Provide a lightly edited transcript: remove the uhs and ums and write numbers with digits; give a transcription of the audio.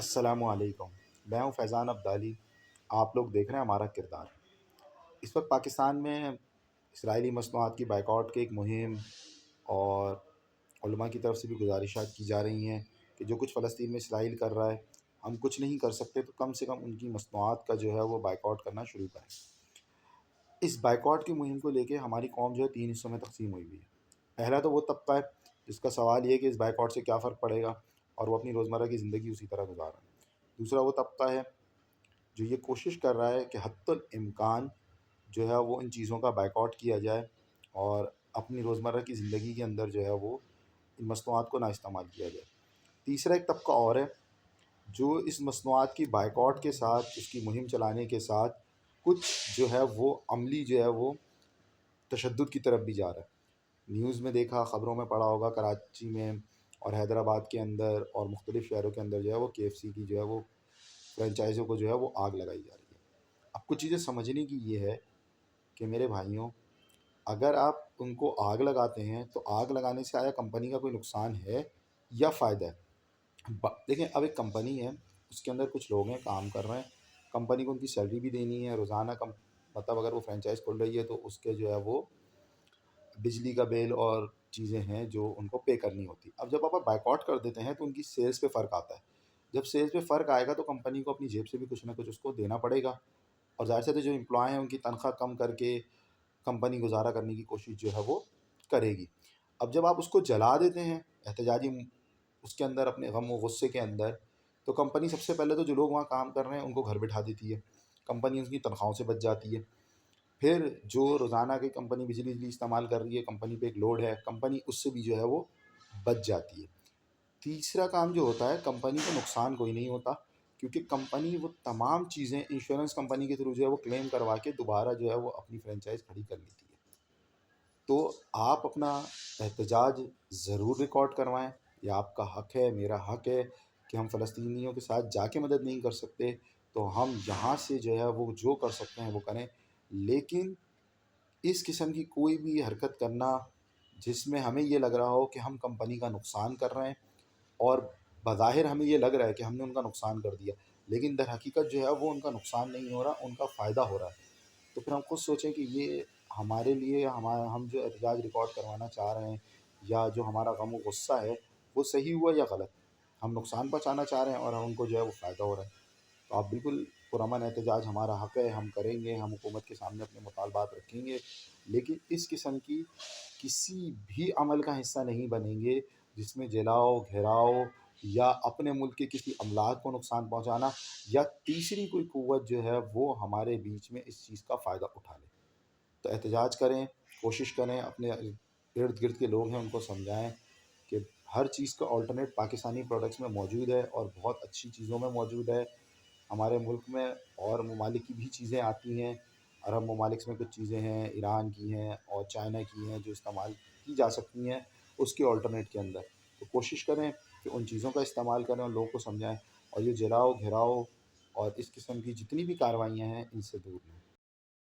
السلام علیکم، میں ہوں فیضان عبدالی۔ آپ لوگ دیکھ رہے ہیں ہمارا کردار۔ اس وقت پاکستان میں اسرائیلی مصنوعات کی بائیکاٹ کی ایک مہم اور علماء کی طرف سے بھی گزارشات کی جا رہی ہیں کہ جو کچھ فلسطین میں اسرائیل کر رہا ہے ہم کچھ نہیں کر سکتے، تو کم سے کم ان کی مصنوعات کا جو ہے وہ بائیکاٹ کرنا شروع کریں۔ اس بائیکاٹ کی مہم کو لے کے ہماری قوم جو ہے 3 حصوں میں تقسیم ہوئی ہے۔ پہلا تو وہ طبقہ ہے جس کا سوال یہ ہے کہ اس بائیکاٹ سے کیا فرق پڑے گا، اور وہ اپنی روزمرہ کی زندگی اسی طرح گزار رہا ہے۔ دوسرا وہ طبقہ ہے جو یہ کوشش کر رہا ہے کہ حتی الامکان جو ہے وہ ان چیزوں کا بائیکاٹ کیا جائے اور اپنی روزمرہ کی زندگی کے اندر جو ہے وہ ان مصنوعات کو نہ استعمال کیا جائے۔ تیسرا ایک طبقہ اور ہے جو اس مصنوعات کی بائیکاٹ کے ساتھ، اس کی مہم چلانے کے ساتھ کچھ جو ہے وہ عملی جو ہے وہ تشدد کی طرف بھی جا رہا ہے۔ نیوز میں دیکھا، خبروں میں پڑھا ہوگا، کراچی میں اور حیدرآباد کے اندر اور مختلف شہروں کے اندر جو ہے وہ KFC کی جو ہے وہ فرنچائزوں کو جو ہے وہ آگ لگائی جا رہی ہے۔ اب کچھ چیزیں سمجھنے کی یہ ہے کہ میرے بھائیوں، اگر آپ ان کو آگ لگاتے ہیں تو آگ لگانے سے آیا کمپنی کا کوئی نقصان ہے یا فائدہ ہے؟ دیکھیں، اب ایک کمپنی ہے، اس کے اندر کچھ لوگ ہیں کام کر رہے ہیں، کمپنی کو ان کی سیلری بھی دینی ہے روزانہ، مطلب اگر وہ فرنچائز کھل رہی ہے تو اس کے جو ہے وہ بجلی کا بل اور چیزیں ہیں جو ان کو پے کرنی ہوتی۔ اب جب آپ بائیکاٹ کر دیتے ہیں تو ان کی سیلز پہ فرق آتا ہے۔ جب سیلز پہ فرق آئے گا تو کمپنی کو اپنی جیب سے بھی کچھ نہ کچھ اس کو دینا پڑے گا، اور ظاہر سی بات ہے جو امپلائی ہیں ان کی تنخواہ کم کر کے کمپنی گزارا کرنے کی کوشش جو ہے وہ کرے گی۔ اب جب آپ اس کو جلا دیتے ہیں احتجاجی اس کے اندر، اپنے غم و غصے کے اندر، تو کمپنی سب سے پہلے تو جو لوگ وہاں کام کر رہے ہیں ان کو گھر بٹھا دیتی ہے، کمپنی ان کی تنخواہوں سے بچ جاتی ہے۔ پھر جو روزانہ کی کمپنی بجلی استعمال کر رہی ہے، کمپنی پہ ایک لوڈ ہے، کمپنی اس سے بھی جو ہے وہ بچ جاتی ہے۔ تیسرا کام جو ہوتا ہے، کمپنی کو نقصان کوئی نہیں ہوتا، کیونکہ کمپنی وہ تمام چیزیں انشورنس کمپنی کے تھرو جو ہے وہ کلیم کروا کے دوبارہ جو ہے وہ اپنی فرنچائز کھڑی کر لیتی ہے۔ تو آپ اپنا احتجاج ضرور ریکارڈ کروائیں، یہ آپ کا حق ہے، میرا حق ہے کہ ہم فلسطینیوں کے ساتھ جا کے مدد نہیں کر سکتے تو ہم یہاں سے جو ہے وہ جو کر سکتے ہیں وہ کریں، لیکن اس قسم کی کوئی بھی حرکت کرنا جس میں ہمیں یہ لگ رہا ہو کہ ہم کمپنی کا نقصان کر رہے ہیں، اور بظاہر ہمیں یہ لگ رہا ہے کہ ہم نے ان کا نقصان کر دیا، لیکن در حقیقت جو ہے وہ ان کا نقصان نہیں ہو رہا، ان کا فائدہ ہو رہا ہے، تو پھر ہم خود سوچیں کہ یہ ہمارے لیے ہم جو احتجاج ریکارڈ کروانا چاہ رہے ہیں یا جو ہمارا غم و غصہ ہے وہ صحیح ہوا یا غلط؟ ہم نقصان پہنچانا چاہ رہے ہیں اور ان کو جو ہے وہ فائدہ ہو رہا ہے؟ تو آپ بالکل پرامن احتجاج، ہمارا حق ہے، ہم کریں گے، ہم حکومت کے سامنے اپنے مطالبات رکھیں گے، لیکن اس قسم کی کسی بھی عمل کا حصہ نہیں بنیں گے جس میں جلاؤ، گھیراؤ یا اپنے ملک کے کسی املاک کو نقصان پہنچانا یا تیسری کوئی قوت جو ہے وہ ہمارے بیچ میں اس چیز کا فائدہ اٹھا لے۔ تو احتجاج کریں، کوشش کریں، اپنے ارد گرد کے لوگ ہیں ان کو سمجھائیں کہ ہر چیز کا آلٹرنیٹ پاکستانی پروڈکٹس میں موجود ہے اور بہت اچھی چیزوں میں موجود ہے۔ ہمارے ملک میں اور ممالک کی بھی چیزیں آتی ہیں، عرب ممالک میں کچھ چیزیں ہیں، ایران کی ہیں اور چائنا کی ہیں جو استعمال کی جا سکتی ہیں اس کے آلٹرنیٹ کے اندر۔ تو کوشش کریں کہ ان چیزوں کا استعمال کریں اور لوگوں کو سمجھائیں، اور یہ جلاؤ، گھیراؤ اور اس قسم کی جتنی بھی کاروائیاں ہیں ان سے دور رہیں۔